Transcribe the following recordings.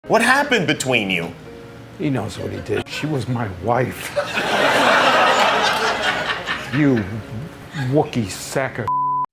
What happened between you? He knows what he did. She was my wife. You Wookiee sack of.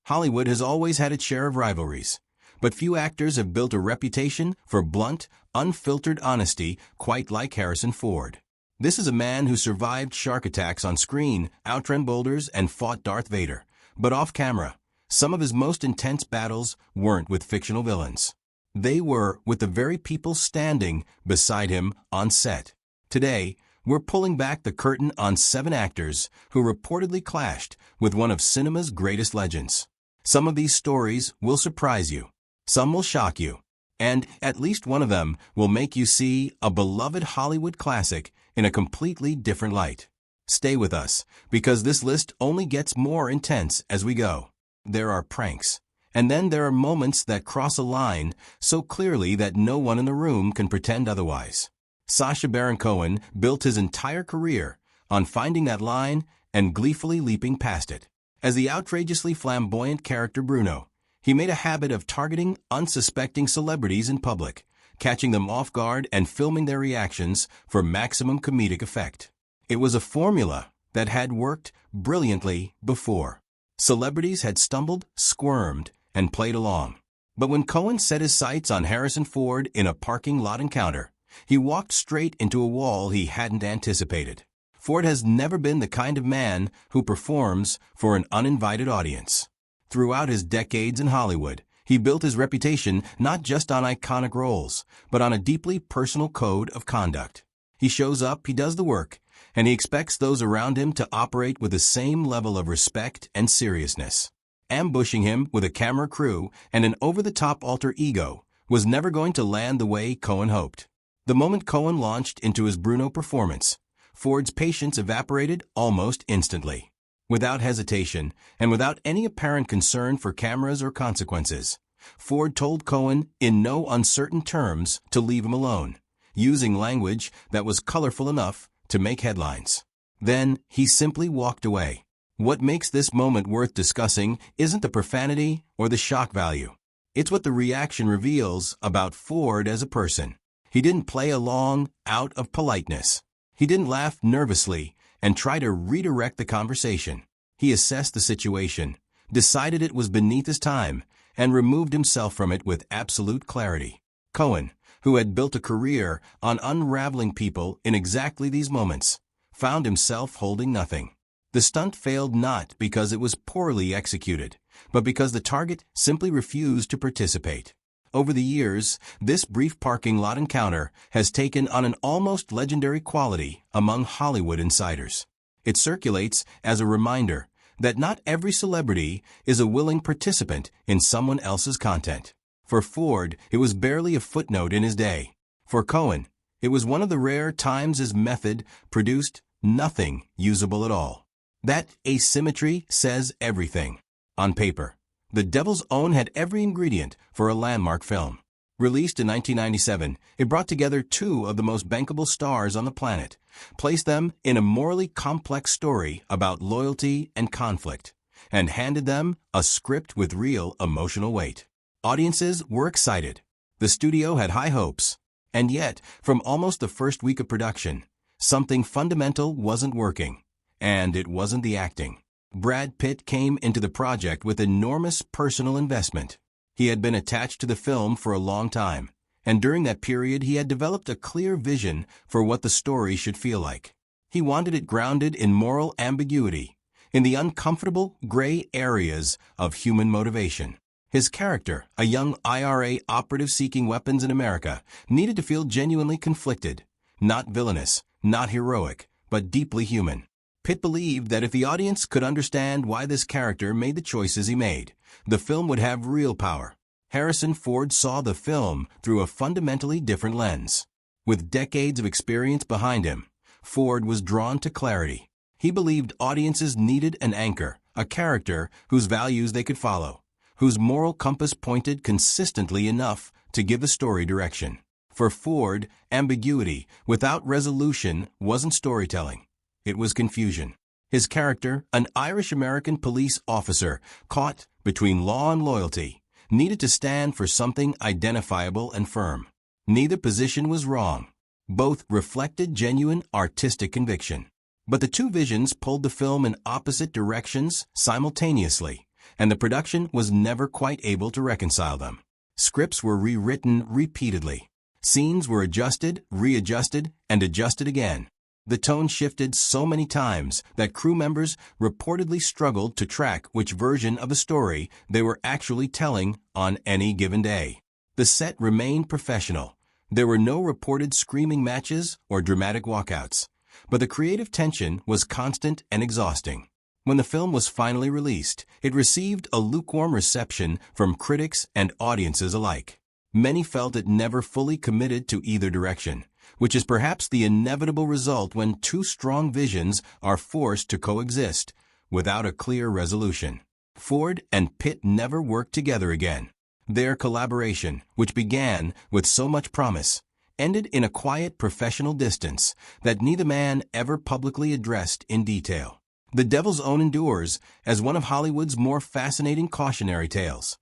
Hollywood has always had its share of rivalries, but few actors have built a reputation for blunt, unfiltered honesty quite like Harrison Ford. This is a man who survived shark attacks on screen, outrun boulders, and fought Darth Vader. But off camera, some of his most intense battles weren't with fictional villains. They were with the very people standing beside him on set. Today, we're pulling back the curtain on 7 actors who reportedly clashed with one of cinema's greatest legends. Some of these stories will surprise you. Some will shock you. And at least one of them will make you see a beloved Hollywood classic in a completely different light. Stay with us, because this list only gets more intense as we go. There are pranks. And then there are moments that cross a line so clearly that no one in the room can pretend otherwise. Sacha Baron Cohen built his entire career on finding that line and gleefully leaping past it. As the outrageously flamboyant character Bruno, he made a habit of targeting unsuspecting celebrities in public, catching them off guard and filming their reactions for maximum comedic effect. It was a formula that had worked brilliantly before. Celebrities had stumbled, squirmed, and played along. But when Cohen set his sights on Harrison Ford in a parking lot encounter, he walked straight into a wall he hadn't anticipated. Ford has never been the kind of man who performs for an uninvited audience. Throughout his decades in Hollywood, he built his reputation not just on iconic roles, but on a deeply personal code of conduct. He shows up, he does the work, and he expects those around him to operate with the same level of respect and seriousness. Ambushing him with a camera crew and an over-the-top alter ego was never going to land the way Cohen hoped. The moment Cohen launched into his Bruno performance, Ford's patience evaporated almost instantly. Without hesitation, and without any apparent concern for cameras or consequences, Ford told Cohen in no uncertain terms to leave him alone, using language that was colorful enough to make headlines. Then he simply walked away. What makes this moment worth discussing isn't the profanity or the shock value. It's what the reaction reveals about Ford as a person. He didn't play along out of politeness. He didn't laugh nervously and try to redirect the conversation. He assessed the situation, decided it was beneath his time, and removed himself from it with absolute clarity. Cohen, who had built a career on unraveling people in exactly these moments, found himself holding nothing. The stunt failed not because it was poorly executed, but because the target simply refused to participate. Over the years, this brief parking lot encounter has taken on an almost legendary quality among Hollywood insiders. It circulates as a reminder that not every celebrity is a willing participant in someone else's content. For Ford, it was barely a footnote in his day. For Cohen, it was one of the rare times his method produced nothing usable at all. That asymmetry says everything. On paper, The Devil's Own had every ingredient for a landmark film. Released in 1997, it brought together 2 of the most bankable stars on the planet, placed them in a morally complex story about loyalty and conflict, and handed them a script with real emotional weight. Audiences were excited. The studio had high hopes. And yet, from almost the first week of production, something fundamental wasn't working. And it wasn't the acting. Brad Pitt came into the project with enormous personal investment. He had been attached to the film for a long time, and during that period he had developed a clear vision for what the story should feel like. He wanted it grounded in moral ambiguity, in the uncomfortable gray areas of human motivation. His character, a young IRA operative seeking weapons in America, needed to feel genuinely conflicted, not villainous, not heroic, but deeply human. Pitt believed that if the audience could understand why this character made the choices he made, the film would have real power. Harrison Ford saw the film through a fundamentally different lens. With decades of experience behind him, Ford was drawn to clarity. He believed audiences needed an anchor, a character whose values they could follow, whose moral compass pointed consistently enough to give the story direction. For Ford, ambiguity without resolution wasn't storytelling. It was confusion. His character, an Irish-American police officer caught between law and loyalty, needed to stand for something identifiable and firm. Neither position was wrong. Both reflected genuine artistic conviction. But the two visions pulled the film in opposite directions simultaneously, and the production was never quite able to reconcile them. Scripts were rewritten repeatedly. Scenes were adjusted, readjusted, and adjusted again. The tone shifted so many times that crew members reportedly struggled to track which version of a story they were actually telling on any given day. The set remained professional. There were no reported screaming matches or dramatic walkouts, but the creative tension was constant and exhausting. When the film was finally released, it received a lukewarm reception from critics and audiences alike. Many felt it never fully committed to either direction, which is perhaps the inevitable result when two strong visions are forced to coexist without a clear resolution. Ford and Pitt never worked together again. Their collaboration, which began with so much promise, ended in a quiet professional distance that neither man ever publicly addressed in detail. The Devil's Own endures as one of Hollywood's more fascinating cautionary tales,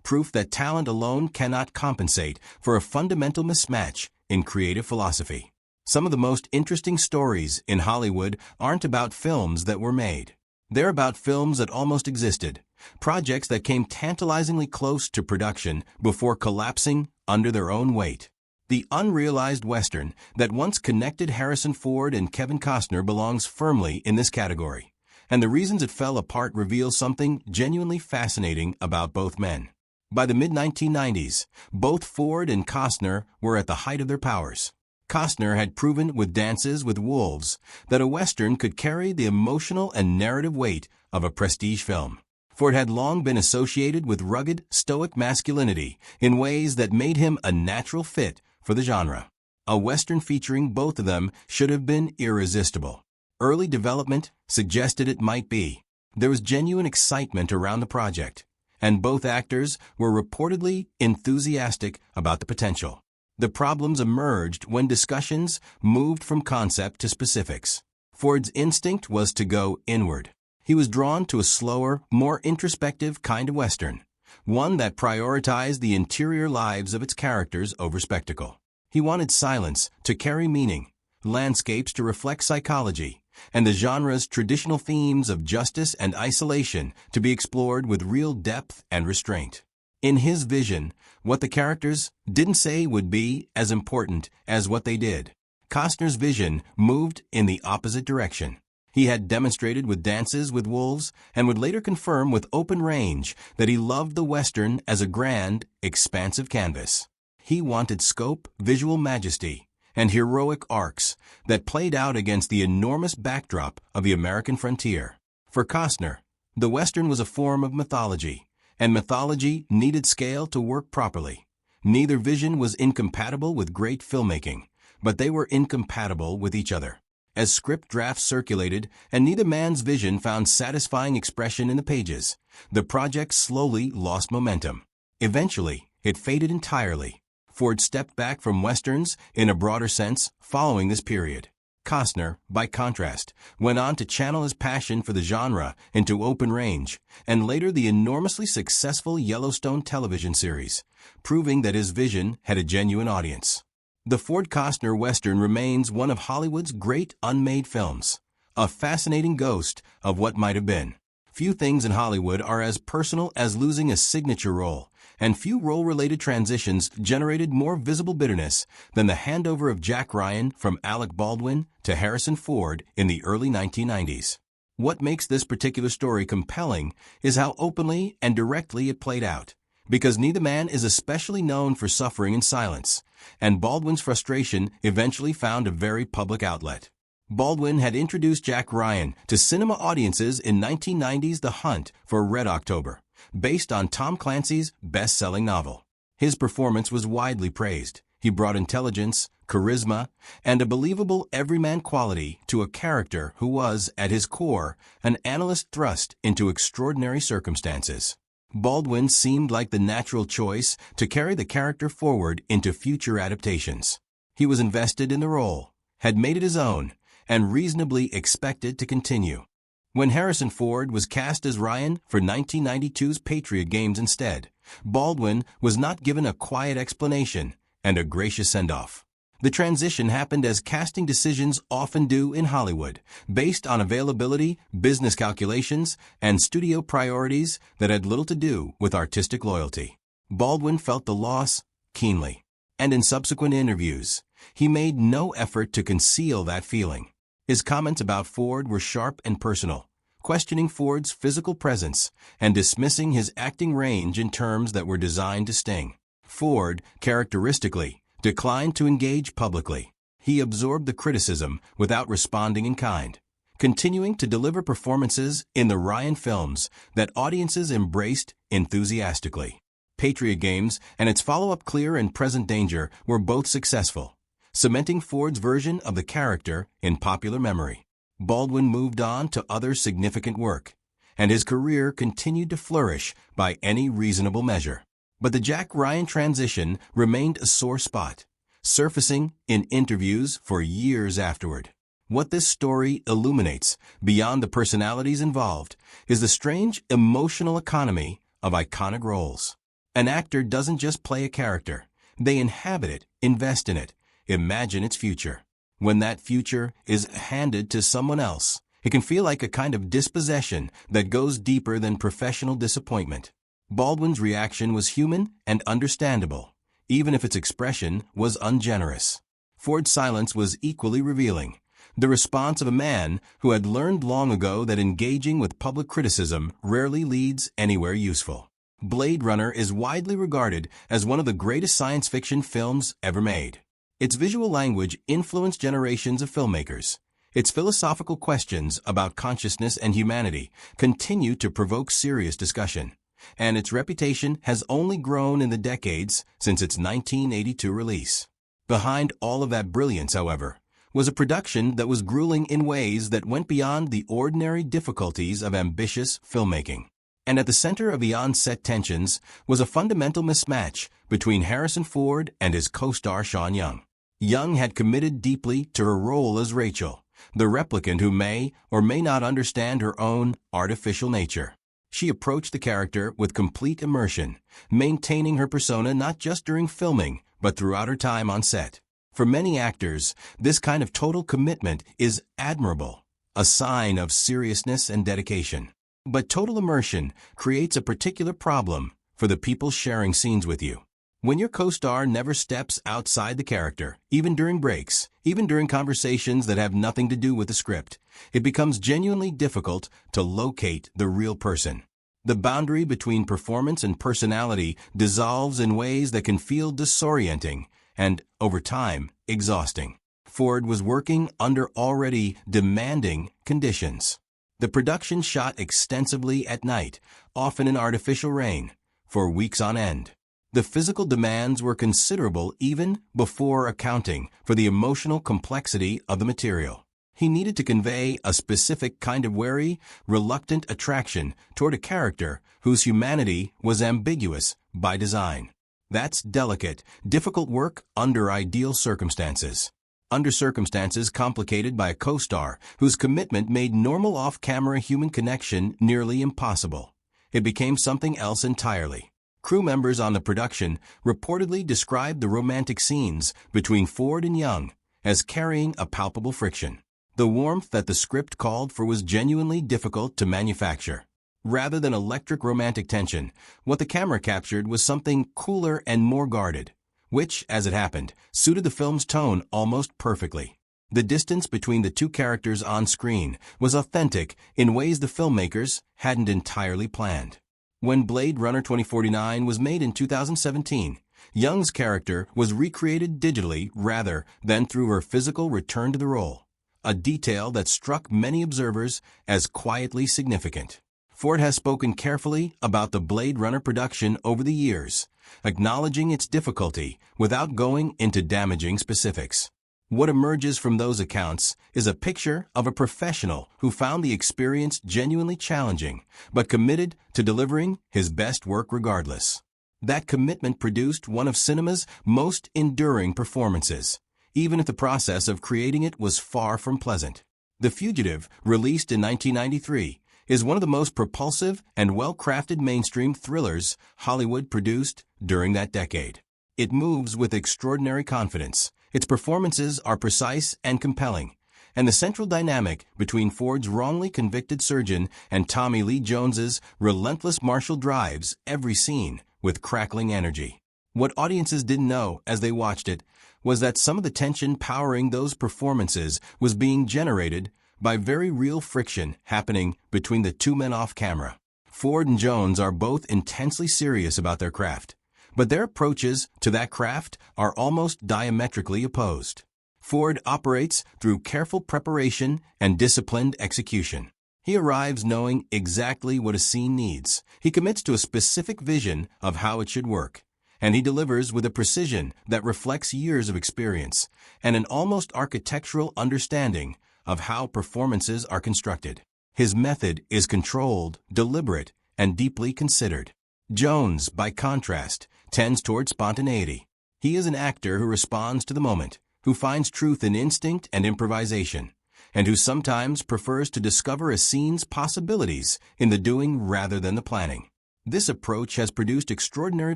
proof that talent alone cannot compensate for a fundamental mismatch in creative philosophy. Some of the most interesting stories in Hollywood aren't about films that were made. They're about films that almost existed, projects that came tantalizingly close to production before collapsing under their own weight. The unrealized Western that once connected Harrison Ford and Kevin Costner belongs firmly in this category, and the reasons it fell apart reveal something genuinely fascinating about both men. By the mid-1990s, both Ford and Costner were at the height of their powers. Costner had proven with Dances with Wolves that a Western could carry the emotional and narrative weight of a prestige film. Ford had long been associated with rugged, stoic masculinity in ways that made him a natural fit for the genre. A Western featuring both of them should have been irresistible. Early development suggested it might be. There was genuine excitement around the project, and both actors were reportedly enthusiastic about the potential. The problems emerged when discussions moved from concept to specifics. Ford's instinct was to go inward. He was drawn to a slower, more introspective kind of Western, one that prioritized the interior lives of its characters over spectacle. He wanted silence to carry meaning, landscapes to reflect psychology, and the genre's traditional themes of justice and isolation to be explored with real depth and restraint. In his vision, what the characters didn't say would be as important as what they did. Costner's vision moved in the opposite direction. He had demonstrated with Dances with Wolves and would later confirm with Open Range that he loved the Western as a grand, expansive canvas. He wanted scope, visual majesty, and heroic arcs that played out against the enormous backdrop of the American frontier. For Costner, the Western was a form of mythology, and mythology needed scale to work properly. Neither vision was incompatible with great filmmaking, but they were incompatible with each other. As script drafts circulated and neither man's vision found satisfying expression in the pages, the project slowly lost momentum. Eventually, it faded entirely. Ford stepped back from Westerns in a broader sense following this period. Costner, by contrast, went on to channel his passion for the genre into Open Range, and later the enormously successful Yellowstone television series, proving that his vision had a genuine audience. The Ford-Costner Western remains one of Hollywood's great unmade films, a fascinating ghost of what might have been. Few things in Hollywood are as personal as losing a signature role, and few role-related transitions generated more visible bitterness than the handover of Jack Ryan from Alec Baldwin to Harrison Ford in the early 1990s. What makes this particular story compelling is how openly and directly it played out, because neither man is especially known for suffering in silence, and Baldwin's frustration eventually found a very public outlet. Baldwin had introduced Jack Ryan to cinema audiences in 1990's The Hunt for Red October, based on Tom Clancy's best-selling novel. His performance was widely praised. He brought intelligence, charisma, and a believable everyman quality to a character who was, at his core, an analyst thrust into extraordinary circumstances. Baldwin seemed like the natural choice to carry the character forward into future adaptations. He was invested in the role, had made it his own, and reasonably expected to continue. When Harrison Ford was cast as Ryan for 1992's Patriot Games instead, Baldwin was not given a quiet explanation. and a gracious send-off. The transition happened as casting decisions often do in Hollywood, based on availability, business calculations, and studio priorities that had little to do with artistic loyalty. Baldwin felt the loss keenly, and in subsequent interviews, he made no effort to conceal that feeling. His comments about Ford were sharp and personal, questioning Ford's physical presence and dismissing his acting range in terms that were designed to sting. Ford, characteristically, declined to engage publicly. He absorbed the criticism without responding in kind, continuing to deliver performances in the Ryan films that audiences embraced enthusiastically. Patriot Games and its follow-up Clear and Present Danger were both successful, cementing Ford's version of the character in popular memory. Baldwin moved on to other significant work, and his career continued to flourish by any reasonable measure. But the Jack Ryan transition remained a sore spot, surfacing in interviews for years afterward. What this story illuminates, beyond the personalities involved, is the strange emotional economy of iconic roles. An actor doesn't just play a character. They inhabit it, invest in it, imagine its future. When that future is handed to someone else, it can feel like a kind of dispossession that goes deeper than professional disappointment. Baldwin's reaction was human and understandable, even if its expression was ungenerous. Ford's silence was equally revealing, the response of a man who had learned long ago that engaging with public criticism rarely leads anywhere useful. Blade Runner is widely regarded as one of the greatest science fiction films ever made. Its visual language influenced generations of filmmakers. Its philosophical questions about consciousness and humanity continue to provoke serious discussion, and its reputation has only grown in the decades since its 1982 release. Behind all of that brilliance, however, was a production that was grueling in ways that went beyond the ordinary difficulties of ambitious filmmaking. And at the center of the on-set tensions was a fundamental mismatch between Harrison Ford and his co-star Sean Young. Young had committed deeply to her role as Rachel, the replicant who may or may not understand her own artificial nature. She approached the character with complete immersion, maintaining her persona not just during filming, but throughout her time on set. For many actors, this kind of total commitment is admirable, a sign of seriousness and dedication. But total immersion creates a particular problem for the people sharing scenes with you. When your co-star never steps outside the character, even during breaks, even during conversations that have nothing to do with the script, it becomes genuinely difficult to locate the real person. The boundary between performance and personality dissolves in ways that can feel disorienting and, over time, exhausting. Ford was working under already demanding conditions. The production shot extensively at night, often in artificial rain, for weeks on end. The physical demands were considerable even before accounting for the emotional complexity of the material. He needed to convey a specific kind of wary, reluctant attraction toward a character whose humanity was ambiguous by design. That's delicate, difficult work under ideal circumstances. Under circumstances complicated by a co-star whose commitment made normal off-camera human connection nearly impossible, it became something else entirely. Crew members on the production reportedly described the romantic scenes between Ford and Young as carrying a palpable friction. The warmth that the script called for was genuinely difficult to manufacture. Rather than electric romantic tension, what the camera captured was something cooler and more guarded, which, as it happened, suited the film's tone almost perfectly. The distance between the two characters on screen was authentic in ways the filmmakers hadn't entirely planned. When Blade Runner 2049 was made in 2017, Young's character was recreated digitally rather than through her physical return to the role, a detail that struck many observers as quietly significant. Ford has spoken carefully about the Blade Runner production over the years, acknowledging its difficulty without going into damaging specifics. What emerges from those accounts is a picture of a professional who found the experience genuinely challenging, but committed to delivering his best work regardless. That commitment produced one of cinema's most enduring performances, even if the process of creating it was far from pleasant. The Fugitive, released in 1993, is one of the most propulsive and well-crafted mainstream thrillers Hollywood produced during that decade. It moves with extraordinary confidence. Its performances are precise and compelling. And the central dynamic between Ford's wrongly convicted surgeon and Tommy Lee Jones's relentless marshal drives every scene with crackling energy. What audiences didn't know as they watched it was that some of the tension powering those performances was being generated by very real friction happening between the two men off camera. Ford and Jones are both intensely serious about their craft, but their approaches to that craft are almost diametrically opposed. Ford operates through careful preparation and disciplined execution. He arrives knowing exactly what a scene needs. He commits to a specific vision of how it should work, and he delivers with a precision that reflects years of experience and an almost architectural understanding of how performances are constructed. His method is controlled, deliberate, and deeply considered. Jones, by contrast, tends toward spontaneity. He is an actor who responds to the moment, who finds truth in instinct and improvisation, and who sometimes prefers to discover a scene's possibilities in the doing rather than the planning. This approach has produced extraordinary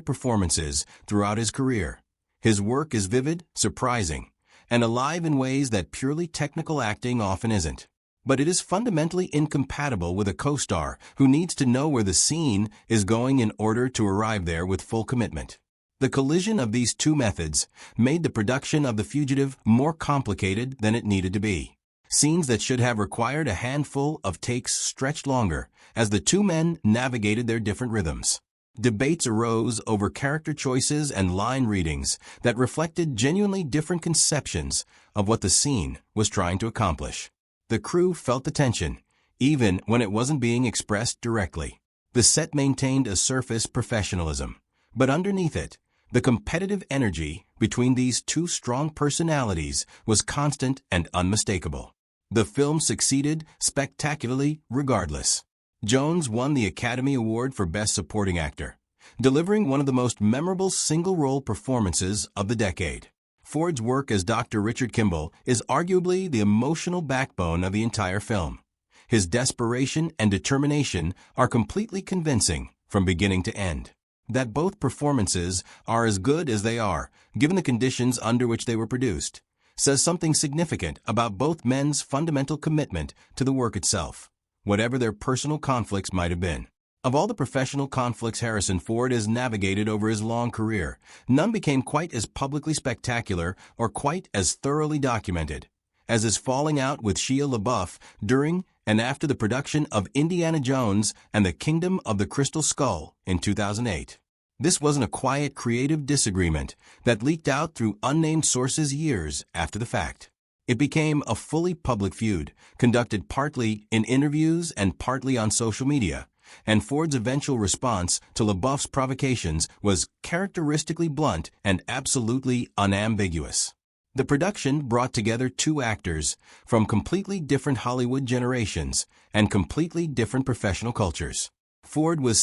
performances throughout his career. His work is vivid, surprising, and alive in ways that purely technical acting often isn't. But it is fundamentally incompatible with a co-star who needs to know where the scene is going in order to arrive there with full commitment. The collision of these two methods made the production of The Fugitive more complicated than it needed to be. Scenes that should have required a handful of takes stretched longer as the two men navigated their different rhythms. Debates arose over character choices and line readings that reflected genuinely different conceptions of what the scene was trying to accomplish. The crew felt the tension, even when it wasn't being expressed directly. The set maintained a surface professionalism, but underneath it, the competitive energy between these two strong personalities was constant and unmistakable. The film succeeded spectacularly regardless. Jones won the Academy Award for Best Supporting Actor, delivering one of the most memorable single-role performances of the decade. Ford's work as Dr. Richard Kimball is arguably the emotional backbone of the entire film. His desperation and determination are completely convincing from beginning to end. That both performances are as good as they are, given the conditions under which they were produced, says something significant about both men's fundamental commitment to the work itself, whatever their personal conflicts might have been. Of all the professional conflicts Harrison Ford has navigated over his long career, none became quite as publicly spectacular or quite as thoroughly documented as his falling out with Shia LaBeouf during and after the production of Indiana Jones and the Kingdom of the Crystal Skull in 2008. This wasn't a quiet, creative disagreement that leaked out through unnamed sources years after the fact. It became a fully public feud, conducted partly in interviews and partly on social media, and Ford's eventual response to LaBeouf's provocations was characteristically blunt and absolutely unambiguous. The production brought together two actors from completely different Hollywood generations and completely different professional cultures. Ford was